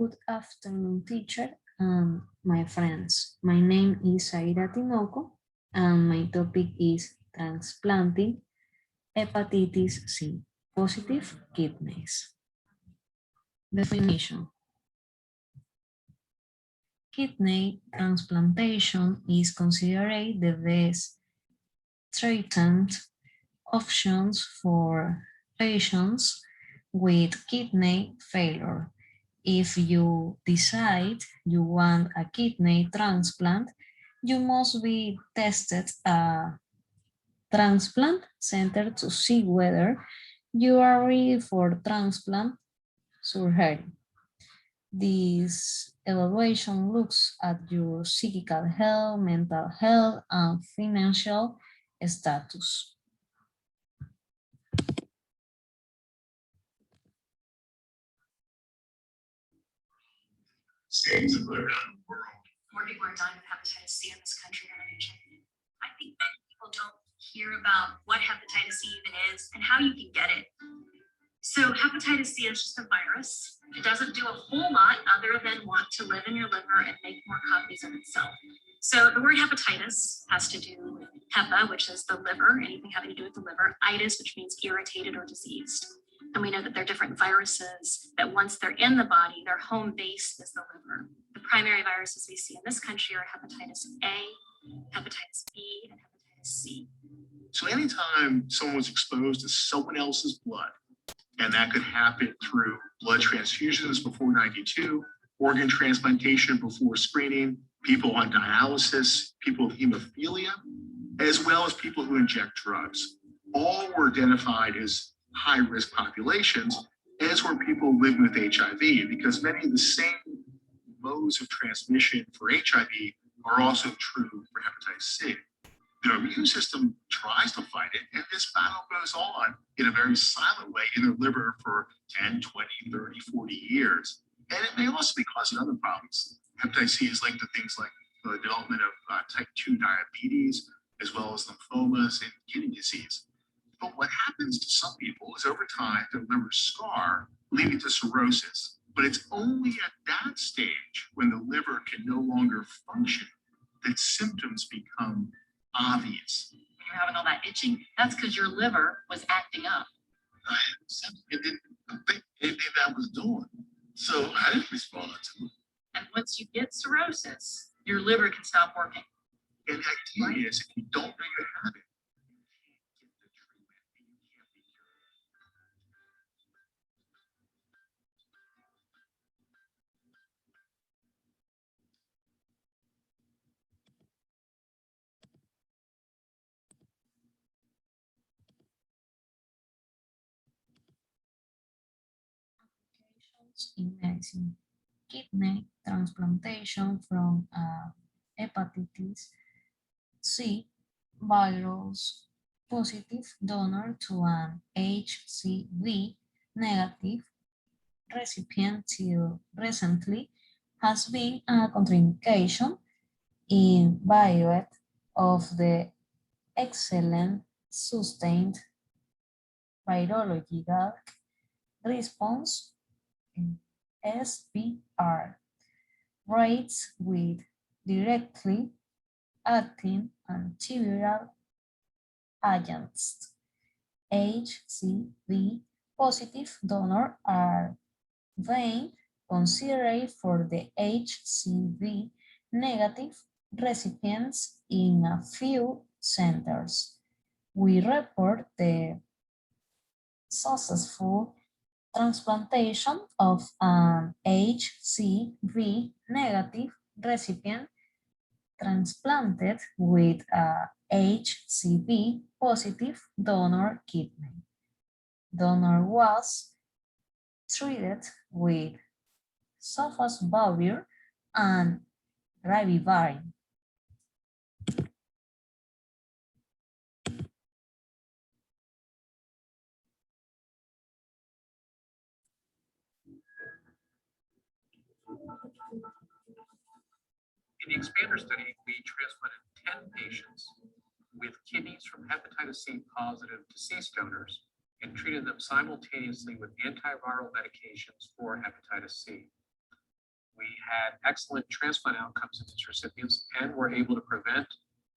Good afternoon, teacher and my friends. My name is Aida Tinoco, and my topic is transplanting hepatitis C, positive kidneys. Definition. Kidney transplantation is considered the best treatment options for patients with kidney failure. If you decide you want a kidney transplant, you must be tested at a transplant center to see whether you are ready for transplant surgery. This evaluation looks at your physical health, mental health, and financial status. States that are around the world. More people are dying of hepatitis C in this country than in HIV. I think many people don't hear about what hepatitis C even is and how you can get it. So hepatitis C is just a virus. It doesn't do a whole lot other than want to live in your liver and make more copies of itself. So the word hepatitis has to do with hepa, which is the liver, anything having to do with the liver, itis, which means irritated or diseased. And we know that there are different viruses that once they're in the body, their home base is the liver. The primary viruses we see in this country are hepatitis A, hepatitis B, and hepatitis C. So anytime someone was exposed to someone else's blood, and that could happen through blood transfusions before 92, organ transplantation before screening, people on dialysis, people with hemophilia, as well as people who inject drugs. All were identified as high-risk populations, as were people living with HIV, because many of the same modes of transmission for HIV are also true for hepatitis C. Their immune system tries to fight it, and this battle goes on in a very silent way in their liver for 10, 20, 30, 40 years. And it may also be causing other problems. Hepatitis C is linked to things like the development of type 2 diabetes, as well as lymphomas and kidney disease. But what happens to some people is over time, their livers scar, leading to cirrhosis. But it's only at that stage when the liver can no longer function that symptoms become obvious. When you're having all that itching, that's because your liver was acting up. It didn't think anything that I was doing. So I didn't respond to it. And once you get cirrhosis, your liver can stop working. And the idea is if you don't know you have it, In medicine, kidney transplantation from hepatitis C virus positive donor to an HCV negative recipient till recently has been a contraindication in view of the excellent sustained virological response SPR rates with directly acting antiviral agents. HCV positive donors are being considered for the HCV negative recipients in a few centers. We report the successful transplantation of an HCV negative recipient transplanted with a HCV positive donor kidney. Donor was treated with sofosbuvir and ribavirin. In the expander study, we transplanted 10 patients with kidneys from hepatitis C positive deceased donors and treated them simultaneously with antiviral medications for hepatitis C. we had excellent transplant outcomes in these recipients and were able to prevent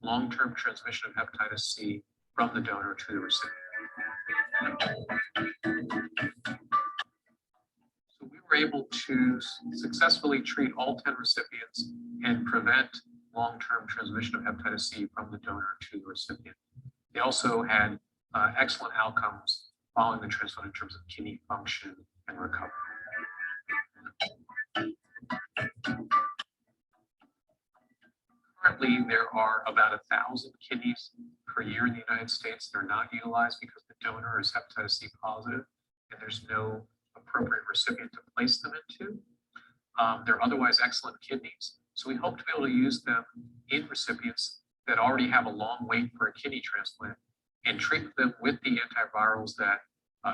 long-term transmission of hepatitis C from the donor to the recipient. So we were able to successfully treat all 10 recipients and prevent long-term transmission of hepatitis C from the donor to the recipient. They also had excellent outcomes following the transplant in terms of kidney function and recovery. Currently, there are about 1,000 kidneys per year in the United States that are not utilized because the donor is hepatitis C positive and there's no appropriate recipient to place them into. They're otherwise excellent kidneys, so we hope to be able to use them in recipients that already have a long wait for a kidney transplant and treat them with the antivirals that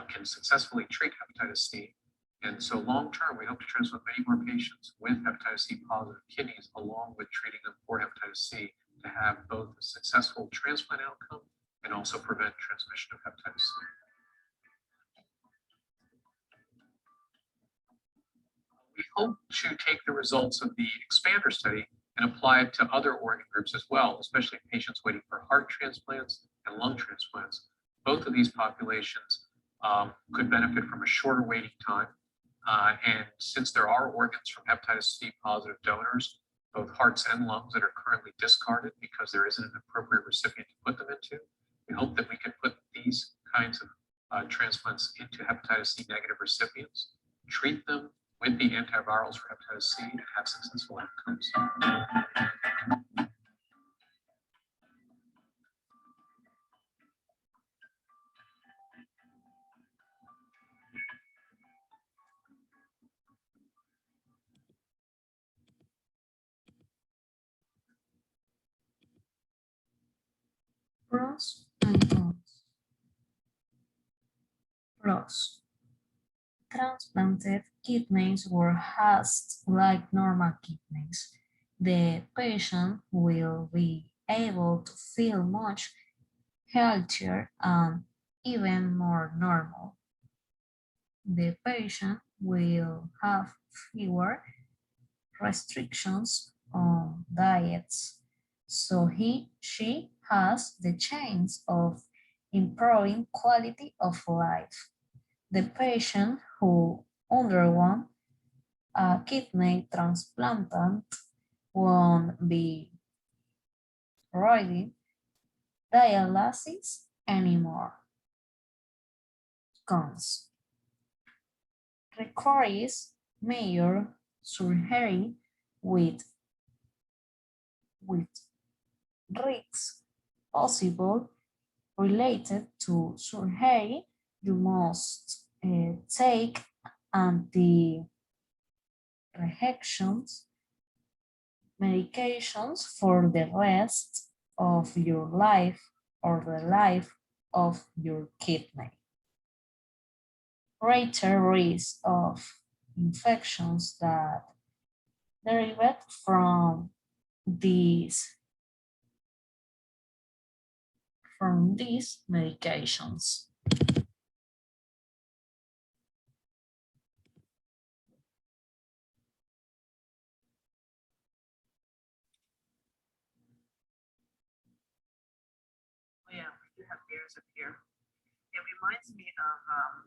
can successfully treat hepatitis C. And so long-term, we hope to transplant many more patients with hepatitis C positive kidneys along with treating them for hepatitis C to have both a successful transplant outcome and also prevent transmission of hepatitis C. We hope to take the results of the expander study and apply it to other organ groups as well, especially patients waiting for heart transplants and lung transplants. Both of these populations could benefit from a shorter waiting time. And since there are organs from hepatitis C positive donors, both hearts and lungs that are currently discarded because there isn't an appropriate recipient to put them into, we hope that we can put these kinds of transplants into hepatitis C negative recipients, treat them with the antivirals for hepatitis C, and have successful outcomes. Pros and cons. Pros. Transplanted kidneys were hazed like normal kidneys. The patient will be able to feel much healthier and even more normal. The patient will have fewer restrictions on diets, so she has the chance of improving quality of life. The patient who underwent a kidney transplant won't be avoiding dialysis anymore. Cons. Requires major surgery with, with risks possible related to surgery. You must take anti-rejections medications for the rest of your life or the life of your kidney. Greater risk of infections that derive from these medications. Oh yeah, we do have bears up here. It reminds me of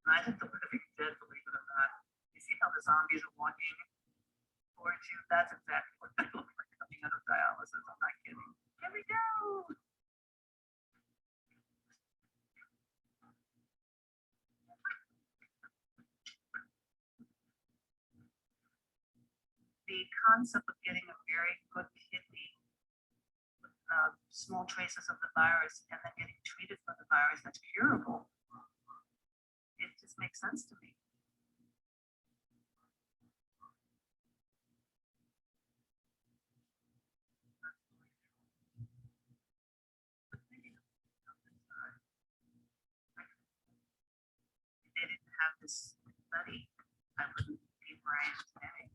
Night of the Living Dead, believe it or not. You see how the zombies are walking towards you? That's exactly what they look like coming out of dialysis. I'm not kidding. Here we go. The concept of getting a very good kidney with small traces of the virus and then getting treated for the virus that's curable, it just makes sense to me. If they didn't have this study, I wouldn't be where I am today.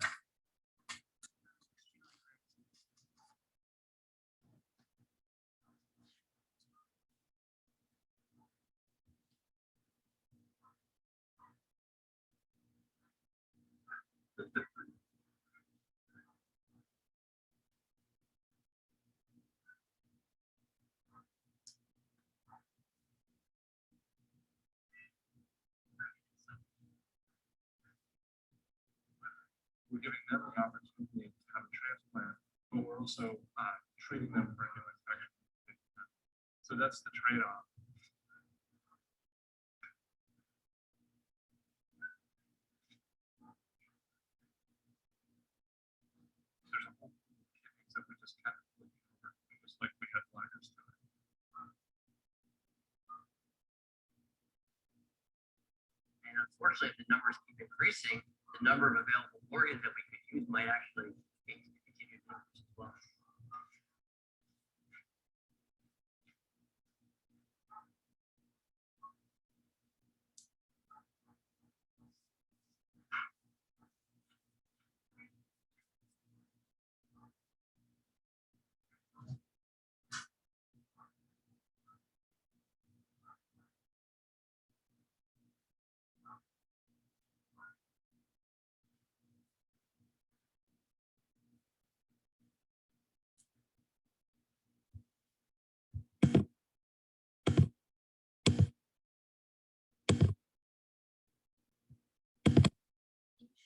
we're giving them the opportunity to have a transplant, but we're also treating them for a new infection. So that's the trade-off. There's a whole kidneys that we just kind of looking over, just like we had bladders to it. And unfortunately, if the numbers keep increasing, the number of available organs that we could use might actually continue to increase as well.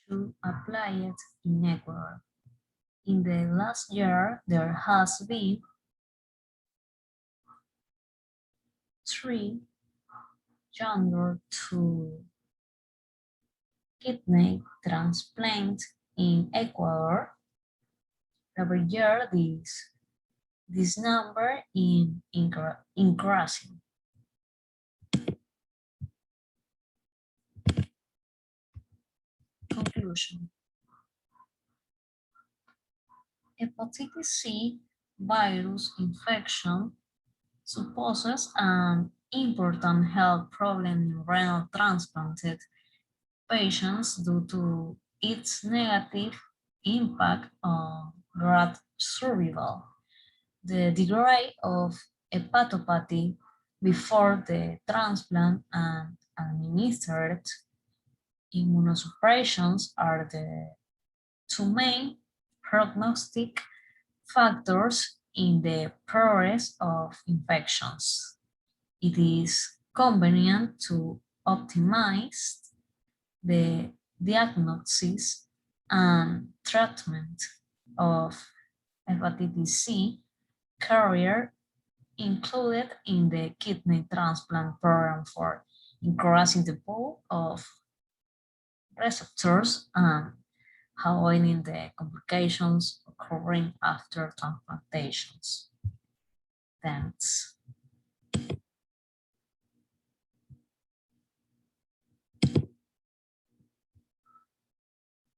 To apply it in Ecuador. In the last year, there has been 3 younger to kidney transplant in Ecuador. Every year, this number is increasing. Conclusion. Hepatitis C virus infection supposes an important health problem in renal transplanted patients due to its negative impact on graft survival. The degree of hepatopathy before the transplant and administered immunosuppressions are the 2 main prognostic factors in the progress of infections. It is convenient to optimize the diagnosis and treatment of hepatitis C carrier included in the kidney transplant program for increasing the pool of receptors and avoiding the complications occurring after transplantations. Thanks.